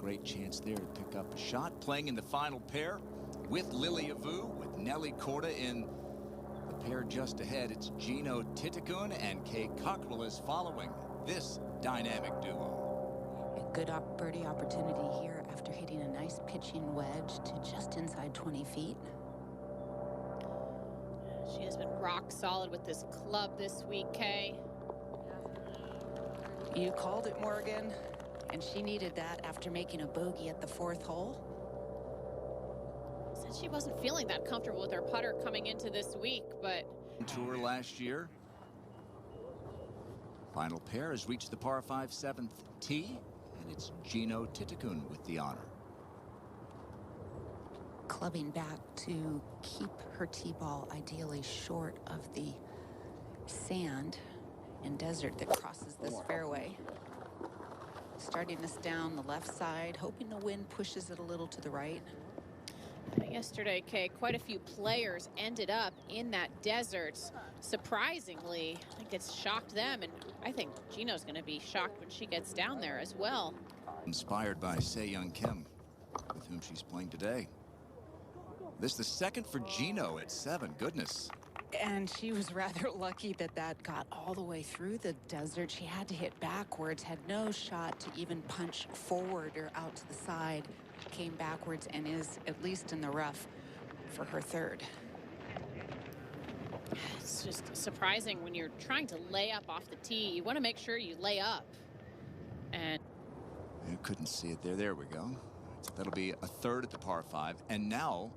great chance there to pick up a shot. Playing in the final pair with Lilia Vu, with Nelly Korda in the pair just ahead. It's Jeeno Thitikul and Kay Cockrell is following this dynamic duo. A good birdie opportunity here after hitting a nice pitching wedge to just inside 20 feet. She has been rock solid with this club this week, Kay. You called it, Morgan, and she needed that after making a bogey at the 4th hole. Said she wasn't feeling that comfortable with her putter coming into this week, but... Tour last year. Final pair has reached the par 5 7th tee, and it's Jeeno Thitikul with the honor. Clubbing back to keep her tee ball ideally short of the sand and desert that crosses this fairway. Starting this down the left side, hoping the wind pushes it a little to the right. Yesterday, Kay, quite a few players ended up in that desert. Surprisingly, I think it's shocked them, and I think Jeeno's going to be shocked when she gets down there as well. Inspired by Se-Young Kim, with whom she's playing today. This is the second for Jeeno at 7. Goodness. And she was rather lucky that that got all the way through the desert. She had to hit backwards, had no shot to even punch forward or out to the side. Came backwards and is at least in the rough for her 3rd. It's just surprising when you're trying to lay up off the tee. You want to make sure you lay up. And you couldn't see it there. There we go. So that'll be a 3rd at the par 5. And now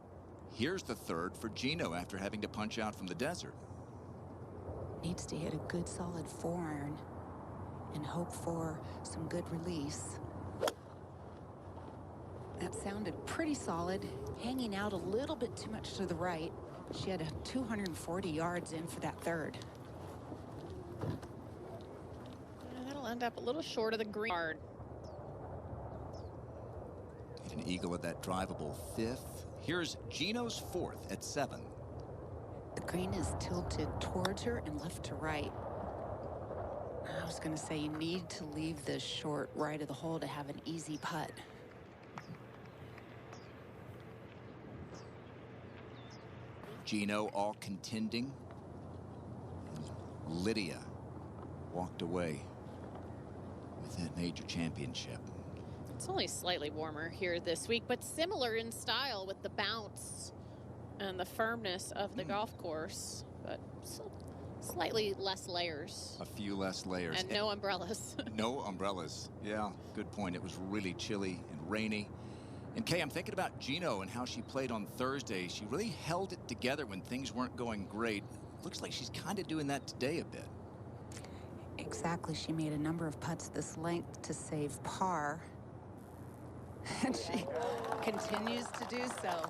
here's the 3rd for Jeeno after having to punch out from the desert. Needs to hit a good solid 4-iron and hope for some good release. That sounded pretty solid, hanging out a little bit too much to the right. She had 240 yards in for that 3rd. That'll end up a little short of the green. Hit an eagle at that drivable 5th. Here's Jeeno's 4th at 7. The green is tilted towards her and left to right. I was going to say you need to leave the short right of the hole to have an easy putt. Jeeno all contending. And Lydia walked away with that major championship. It's only slightly warmer here this week, but similar in style with the bounce and the firmness of the golf course, but slightly less layers. A few less layers. And no umbrellas. No umbrellas. Yeah, good point. It was really chilly and rainy. And Kay, I'm thinking about Jeeno and how she played on Thursday. She really held it together when things weren't going great. Looks like she's kind of doing that today a bit. Exactly. She made a number of putts this length to save par. And she continues to do so.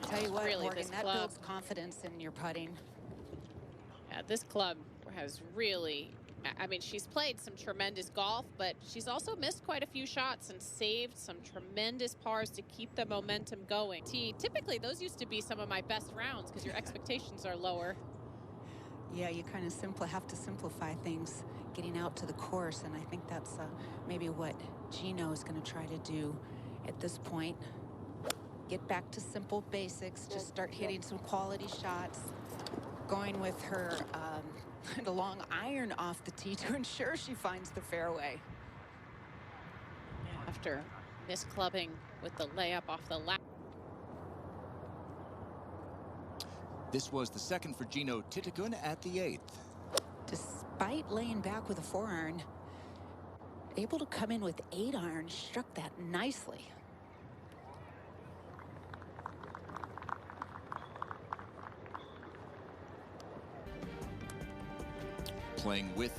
Tell you what, really, Morgan, that builds confidence in your putting. Yeah, this club has really, I mean, she's played some tremendous golf, but she's also missed quite a few shots and saved some tremendous pars to keep the momentum going. Typically, those used to be some of my best rounds because your expectations are lower. Yeah, you kind of have to simplify things getting out to the course, and I think that's maybe what Jeeno is going to try to do at this point. Get back to simple basics, just start hitting some quality shots, going with her the long iron off the tee to ensure she finds the fairway. After misclubbing with the layup off the lap. This was the 2nd for Jeeno Thitikul at the 8th. Despite laying back with a 4-iron, able to come in with 8-iron, struck that nicely. Playing with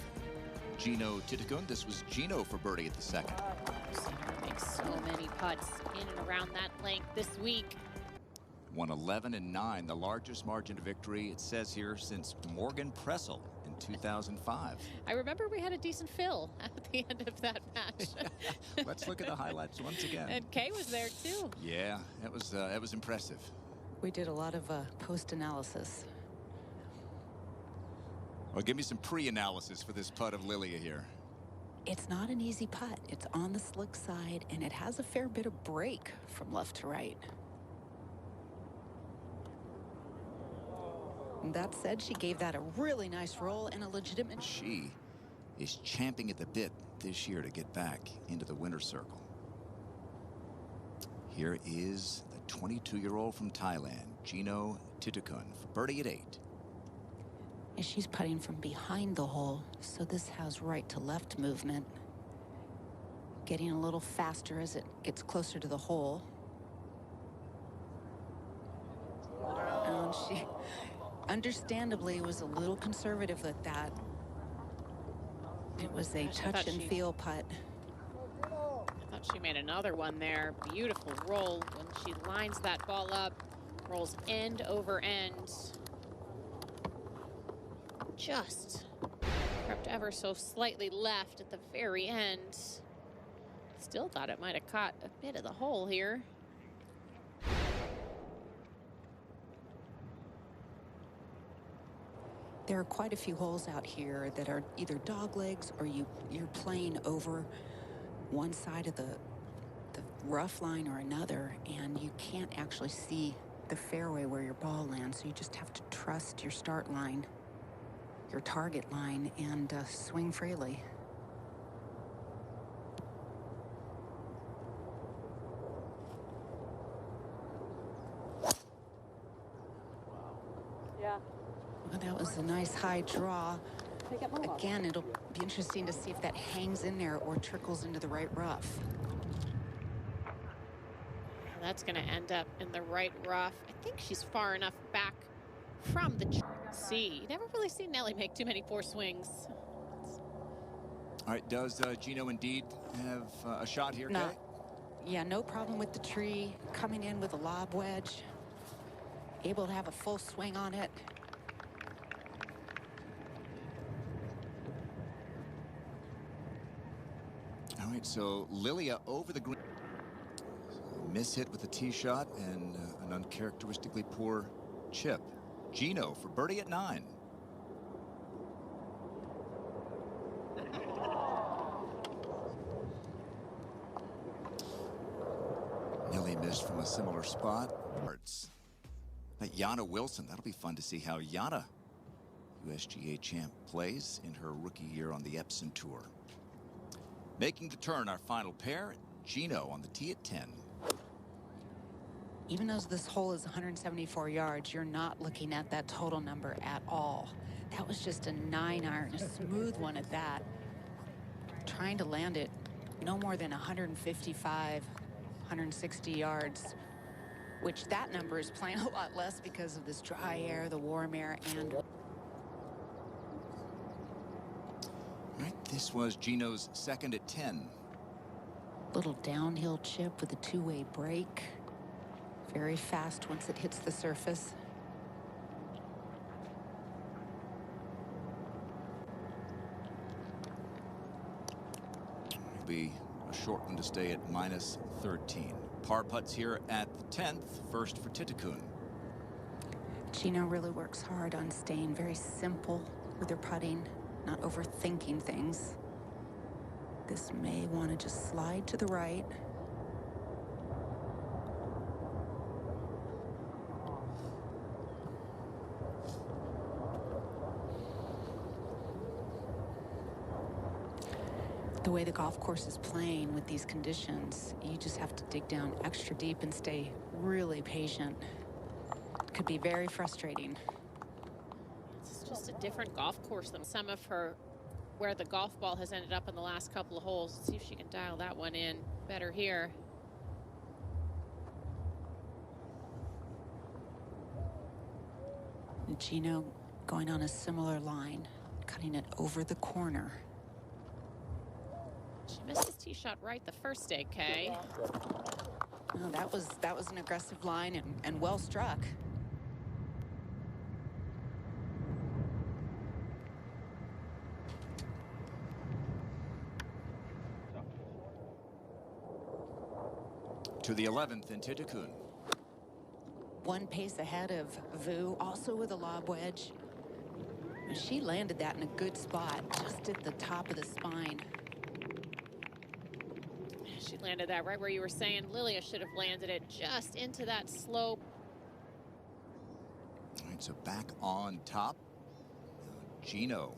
Jeeno Thitikul. This was Jeeno for birdie at the 2nd. Makes so many putts in and around that length this week. Won 11 and 9, the largest margin of victory, it says here, since Morgan Pressel in 2005. I remember we had a decent fill at the end of that match. Let's look at the highlights once again. And Kay was there too. Yeah, it was impressive. We did a lot of post-analysis. Well, give me some pre-analysis for this putt of Lilia here. It's not an easy putt. It's on the slick side, and it has a fair bit of break from left to right. That said, she gave that a really nice roll and a legitimate... She is champing at the bit this year to get back into the winner's circle. Here is the 22-year-old from Thailand, Jeeno Thitikul, for birdie at 8. And she's putting from behind the hole, so this has right to left movement. Getting a little faster as it gets closer to the hole. And she, understandably, was a little conservative with that. It was a touch and feel putt. I thought she made another one there. Beautiful roll when she lines that ball up, rolls end over end. Just crept ever so slightly left at the very end. Still thought it might have caught a bit of the hole here. There are quite a few holes out here that are either dog legs or you're playing over one side of the rough line or another, and you can't actually see the fairway where your ball lands, so you just have to trust your start line, your target line, and swing freely. Yeah. Well, that was a nice high draw. Again, it'll be interesting to see if that hangs in there or trickles into the right rough. That's going to end up in the right rough. I think she's far enough back from the sea. You never really see Nelly make too many poor swings. All right, does Jeeno indeed have a shot here, No. Kay? Yeah, no problem with the tree. Coming in with a lob wedge. Able to have a full swing on it. All right, so Lilia over the green. Miss hit with the tee shot and an uncharacteristically poor chip. Jeeno for birdie at 9. Nelly missed from a similar spot. Yana Wilson, that'll be fun to see how Yana, USGA champ, plays in her rookie year on the Epson Tour. Making the turn, our final pair, Jeeno on the tee at 10. Even though this hole is 174 yards, you're not looking at that total number at all. That was just a 9-iron, a smooth one at that. Trying to land it no more than 155, 160 yards, which that number is playing a lot less because of this dry air, the warm air, and... All right, this was Jeeno's second at 10. Little downhill chip with a two-way break. Very fast once it hits the surface. It'll be a short one to stay at minus 13. Par putts here at the 10th, first for Thitikul. Jeeno really works hard on staying very simple with her putting, not overthinking things. This may want to just slide to the right. The way the golf course is playing with these conditions, you just have to dig down extra deep and stay really patient. It could be very frustrating. This is just a different golf course than some of her, where the golf ball has ended up in the last couple of holes. Let's see if she can dial that one in better here. Jeeno going on a similar line, cutting it over the corner. She missed his tee shot right the first day, Kay. Oh, that was an aggressive line and well struck. To the 11th in Thitikul. One pace ahead of Vu, also with a lob wedge. She landed that in a good spot, just at the top of the spine. She landed that right where you were saying. Lilia should have landed it just into that slope. All right, so back on top. Jeeno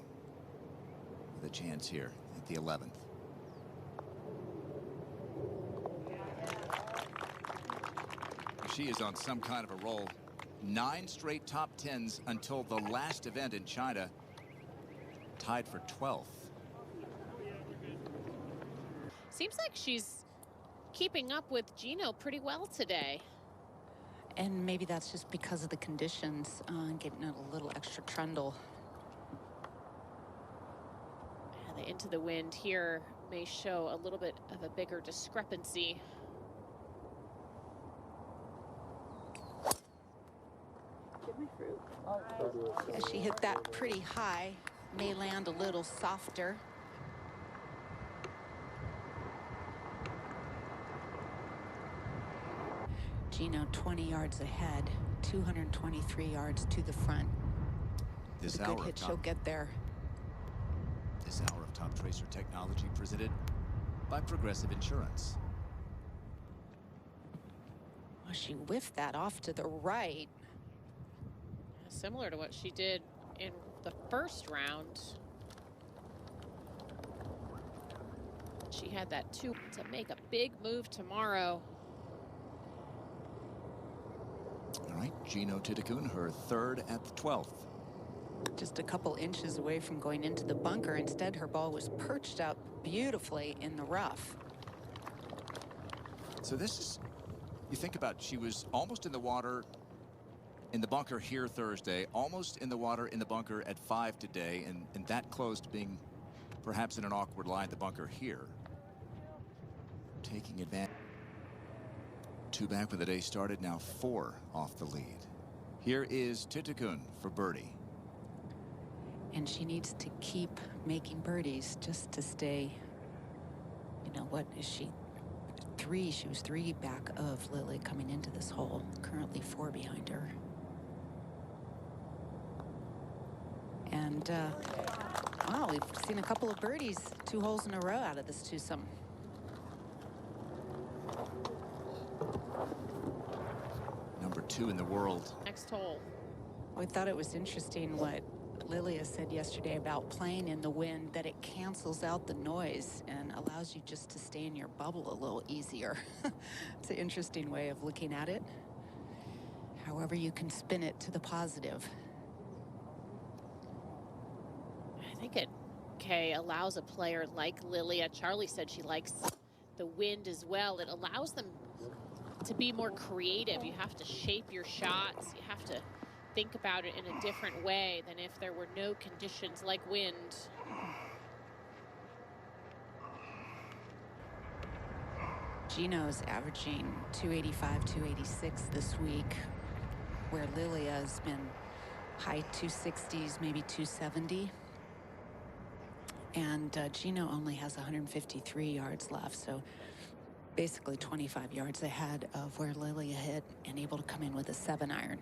with a chance here at the 11th. She is on some kind of a roll. 9 straight top 10s until the last event in China. Tied for 12th. Seems like she's keeping up with Jeeno pretty well today. And maybe that's just because of the conditions, getting a little extra trundle. And the into the wind here may show a little bit of a bigger discrepancy. As she hit that pretty high, may land a little softer. Jeeno 20 yards ahead, 223 yards to the front. This With a good hour hit, of she'll get there. This hour of Top Tracer technology presented by Progressive Insurance. Well, she whiffed that off to the right. Similar to what she did in the first round. She had that 2 to make a big move tomorrow. All right, Jeeno Thitikul, her 3rd at the 12th. Just a couple inches away from going into the bunker. Instead, her ball was perched up beautifully in the rough. So this is, you think about, she was almost in the water in the bunker here Thursday, almost in the water in the bunker at 5 today, and that close to being perhaps in an awkward lie in the bunker here. Taking advantage. 2 back when the day started, now 4 off the lead. Here is Thitikul for birdie. And she needs to keep making birdies just to stay, you know, what is she? 3, she was 3 back of Lily coming into this hole, currently 4 behind her. And, wow, we've seen a couple of birdies, 2 holes in a row out of this twosome. Number 2 in the world. Next hole. We thought it was interesting what Lilia said yesterday about playing in the wind, that it cancels out the noise and allows you just to stay in your bubble a little easier. It's an interesting way of looking at it. However you can spin it to the positive. I think it, allows a player like Lilia. Charlie said she likes the wind as well. It allows them to be more creative. You have to shape your shots. You have to think about it in a different way than if there were no conditions like wind. Jeeno's averaging 285, 286 this week, where Lilia has been high 260s, maybe 270. And Jeeno only has 153 yards left, so basically 25 yards ahead of where Lilia hit and able to come in with a 7-iron.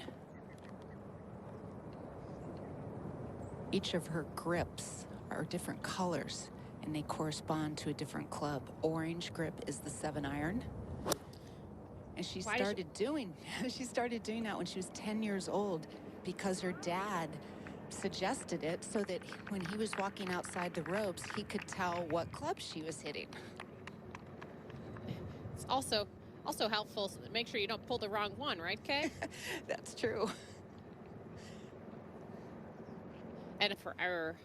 Each of her grips are different colors, and they correspond to a different club. Orange grip is the 7-iron. And she started doing that when she was 10 years old, because her dad suggested it so that when he was walking outside the ropes, he could tell what club she was hitting. It's also helpful to make sure you don't pull the wrong one, right, Kay? That's true. And for error.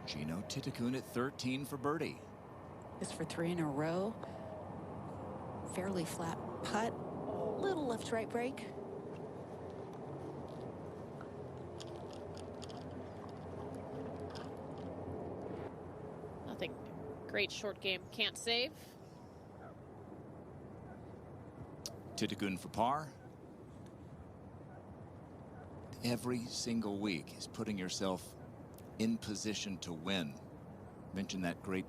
Jeeno Thitikul at 13 for birdie. Is for 3 in a row. Fairly flat putt. Little left-right break. Nothing. Great short game. Can't save. Thitikul for par. Every single week is putting yourself in position to win. Mentioned that great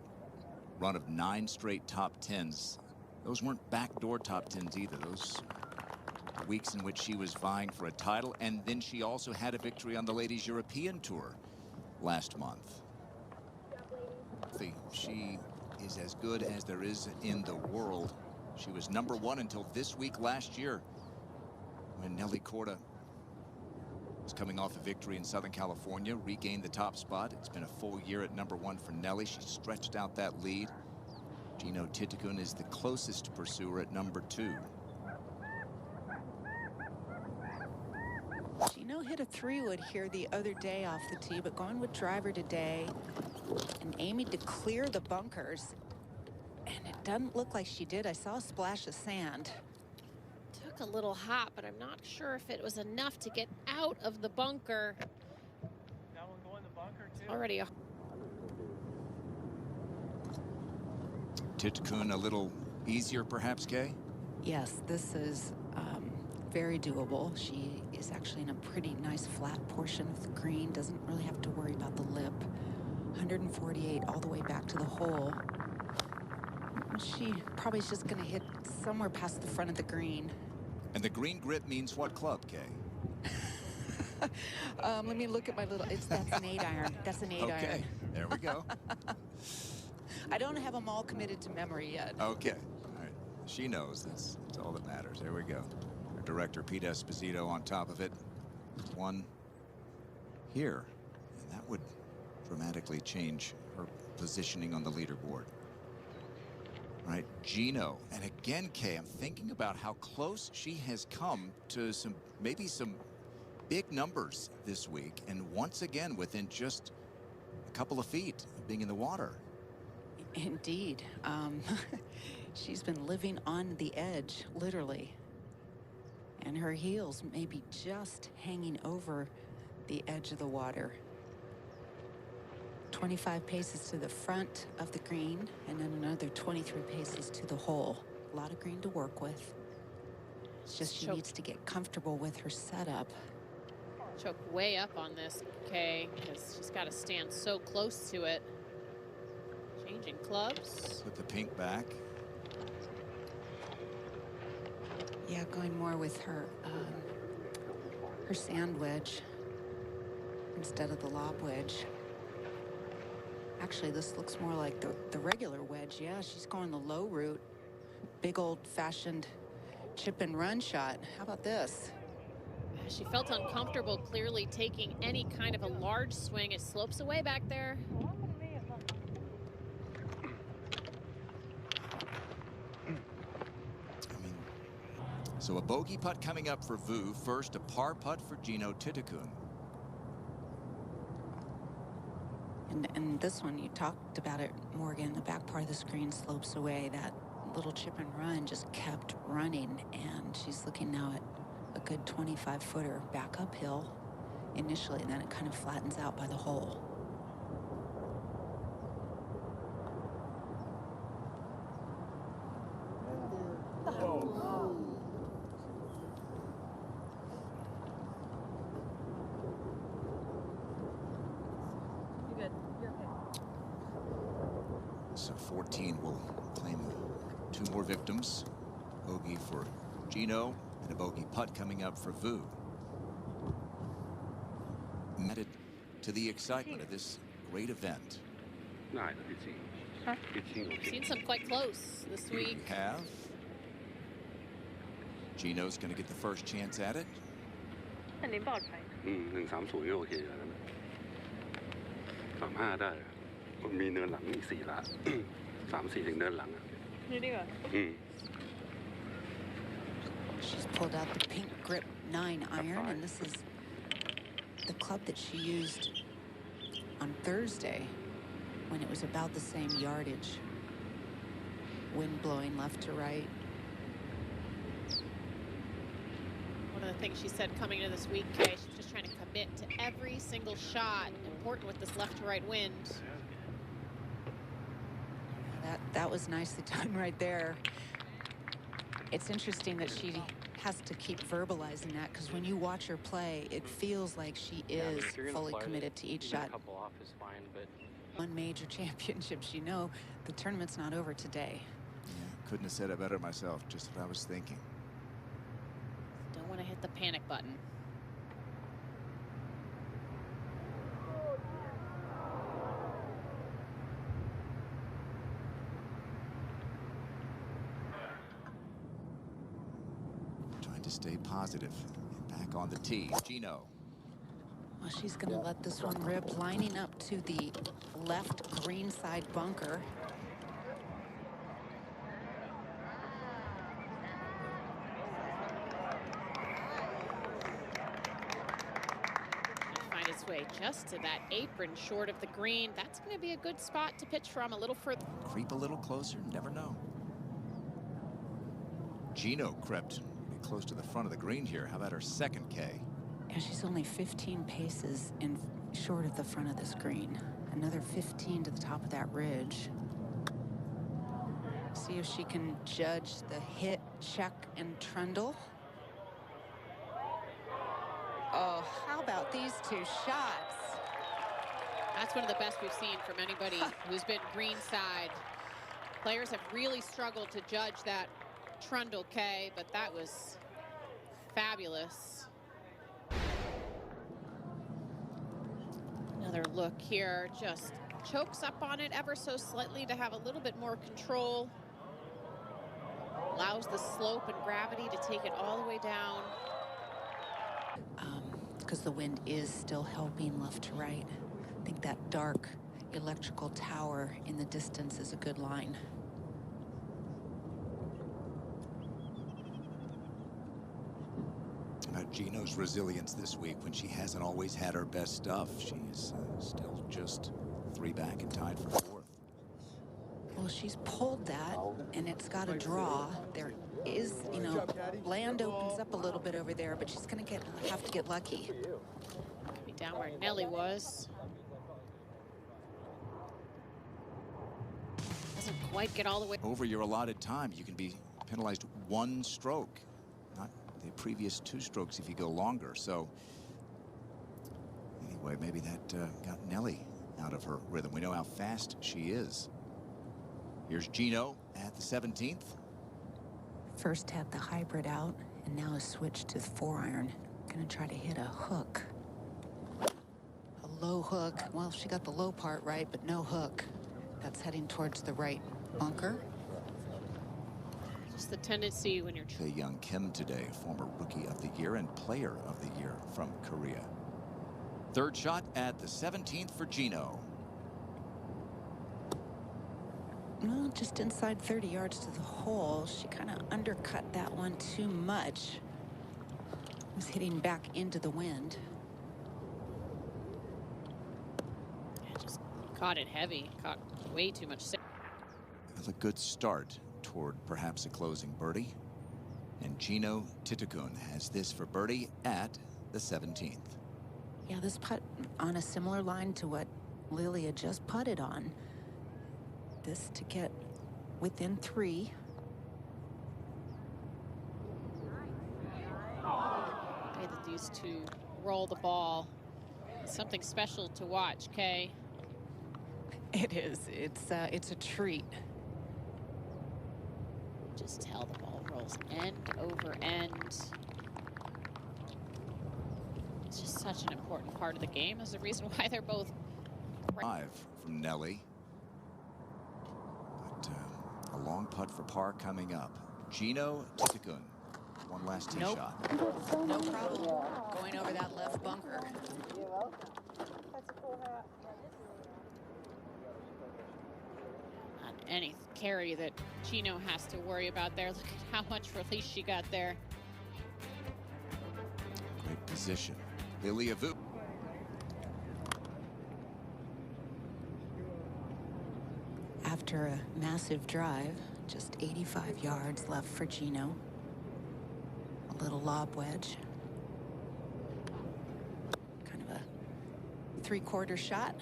run of 9 straight top 10s. Those weren't backdoor top 10s either. Those weeks in which she was vying for a title, and then she also had a victory on the Ladies European Tour last month. She is as good as there is in the world. She was #1 until this week last year, when Nelly Korda was coming off a victory in Southern California, regained the top spot. It's been a full year at #1 for Nelly. She stretched out that lead. Jeeno Thitikul is the closest pursuer at #2. Jeeno hit a 3-wood here the other day off the tee, but going with driver today and aiming to clear the bunkers. And it doesn't look like she did. I saw a splash of sand. Took a little hop, but I'm not sure if it was enough to get out of the bunker. That one going in the bunker too. Already a Thitikul a little easier, perhaps, Kay? Yes, this is very doable. She is actually in a pretty nice flat portion of the green. Doesn't really have to worry about the lip. 148 all the way back to the hole. She probably is just going to hit somewhere past the front of the green. And the green grip means what club, Kay? Let me look at my little, that's an 8-iron. That's an 8-iron. Okay, there we go. I don't have them all committed to memory yet. Okay, all right. She knows that's all that matters. There we go. Our director, Pete Esposito, on top of it. One here, and that would dramatically change her positioning on the leaderboard. All right, Jeeno, and again, Kay, I'm thinking about how close she has come to maybe some big numbers this week, and once again within just a couple of feet of being in the water. Indeed. She's been living on the edge, literally. And her heels may be just hanging over the edge of the water. 25 paces to the front of the green, and then another 23 paces to the hole. A lot of green to work with. It's just she needs to get comfortable with her setup. choke way up on this, Kay, because she's got to stand so close to it. Changing clubs. Put the pink back. Yeah, going more with her sand wedge instead of the lob wedge. Actually, this looks more like the regular wedge. Yeah, she's going the low route. Big old-fashioned chip and run shot. How about this? She felt uncomfortable clearly taking any kind of a large swing. It slopes away back there. So a bogey putt coming up for Vu. First, a par putt for Jeeno Thitikul. And this one, you talked about it, Morgan. The back part of the screen slopes away. That little chip and run just kept running, and she's looking now at a good 25-footer back uphill initially, and then it kind of flattens out by the hole. So 14 will claim 2 more victims. Bogey for Jeeno and a bogey putt coming up for Vu. Added to the excitement of this great event. Seen some quite close this week. We have. Jeeno's going to get the first chance at it. 1-3左右 OK 嘅，35ได้มันมีเนินหลังอีก4 ละ 3-4 ถึงเนินหลังอ่ะ She's pulled out the pink grip 9-iron, and this is the club that she used on Thursday when it was about the same yardage. Wind blowing left to right. One of the things she said coming into this week, Kay, she's just trying to commit to every single shot. Important with this left to right wind. That was nicely done right there. It's interesting that she has to keep verbalizing that, because when you watch her play, it feels like she is fully committed to each shot. A couple off is fine, but One major championships, you know, the tournament's not over today. Yeah, couldn't have said it better myself. Just what I was thinking. Don't want to hit the panic button. to stay positive. Back on the tee, Jeeno. Well, she's going to let this one rip, lining up to the left green side bunker. Find its way just to that apron short of the green. That's going to be a good spot to pitch from, a little further. Creep a little closer, never know. Jeeno crept close to the front of the green here. How about her second K? Yeah, she's only 15 paces in short of the front of this green. Another 15 to the top of that ridge. See if she can judge the hit, check, and trundle. Oh, how about these two shots? That's one of the best we've seen from anybody who's been greenside. Players have really struggled to judge that trundle K, but that was fabulous. Another look here, just chokes up on it ever so slightly to have a little bit more control. Allows the slope and gravity to take it all the way down. Because the wind is still helping left to right. I think that dark electrical tower in the distance is a good line. About Jeeno's resilience this week when she hasn't always had her best stuff. She's still just 3 back and tied for 4th. Well, she's pulled that, and it's got a draw. There is, you know, land opens up a little bit over there, but she's going to have to get lucky. Could be down where Nelly was. Doesn't quite get all the way. Over your allotted time, you can be penalized 1 stroke, not the previous 2 strokes if you go longer. So anyway, maybe that got Nelly out of her rhythm. We know how fast she is. Here's Jeeno at the 17th. First had the hybrid out, and now is switched to the 4-iron. Gonna try to hit a hook. A low hook. Well, she got the low part right, but no hook. That's heading towards the right bunker. Just the tendency when you're The young Kim today, former Rookie of the Year and Player of the Year from Korea. Third shot at the 17th for Jeeno. Well, just inside 30 yards to the hole. She kind of undercut that one too much. Was hitting back into the wind. just caught it heavy, caught way too much. With a good start toward perhaps a closing birdie. And Jeeno Thitikul has this for birdie at the 17th. Yeah, this putt on a similar line to what Lilia just putted on. This to get within 3. The way that these two roll the ball, something special to watch, Kay. It is. It's a treat. Just tell the ball rolls end over end. It's just such an important part of the game. There's a reason why they're both 5 from Nelly. But a long putt for par coming up. Jeeno Thitikul. One last tee shot. No problem. Going over that left bunker. Not any carry that Jeeno has to worry about there. Look at how much release she got there. Great position. Lilia Vu. After a massive drive, just 85 yards left for Jeeno. A little lob wedge. Kind of a 3/4 shot.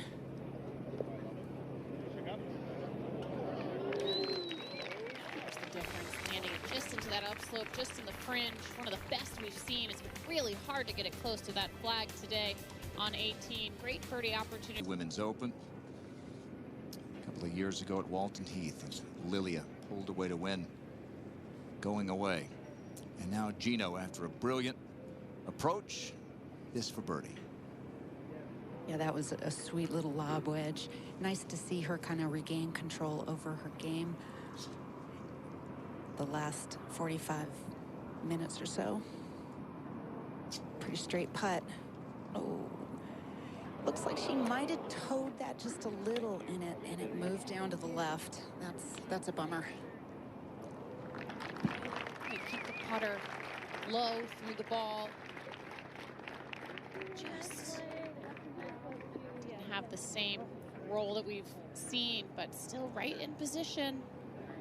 There's the difference. Landing it just into that upslope, just in the fringe. One of the best we've seen. It's been really hard to get it close to that flag today on 18. Great birdie opportunity. Women's Open. A couple of years ago at Walton Heath, as Lilia pulled away to win. Going away. And now Jeeno, after a brilliant approach, this for birdie. Yeah, that was a sweet little lob wedge. Nice to see her kind of regain control over her game the last 45 minutes or so. pretty straight putt. Oh, looks like she might have towed that just a little in it, and it moved down to the left. That's a bummer. You keep the putter low through the ball. Just didn't have the same roll that we've seen, but still right in position.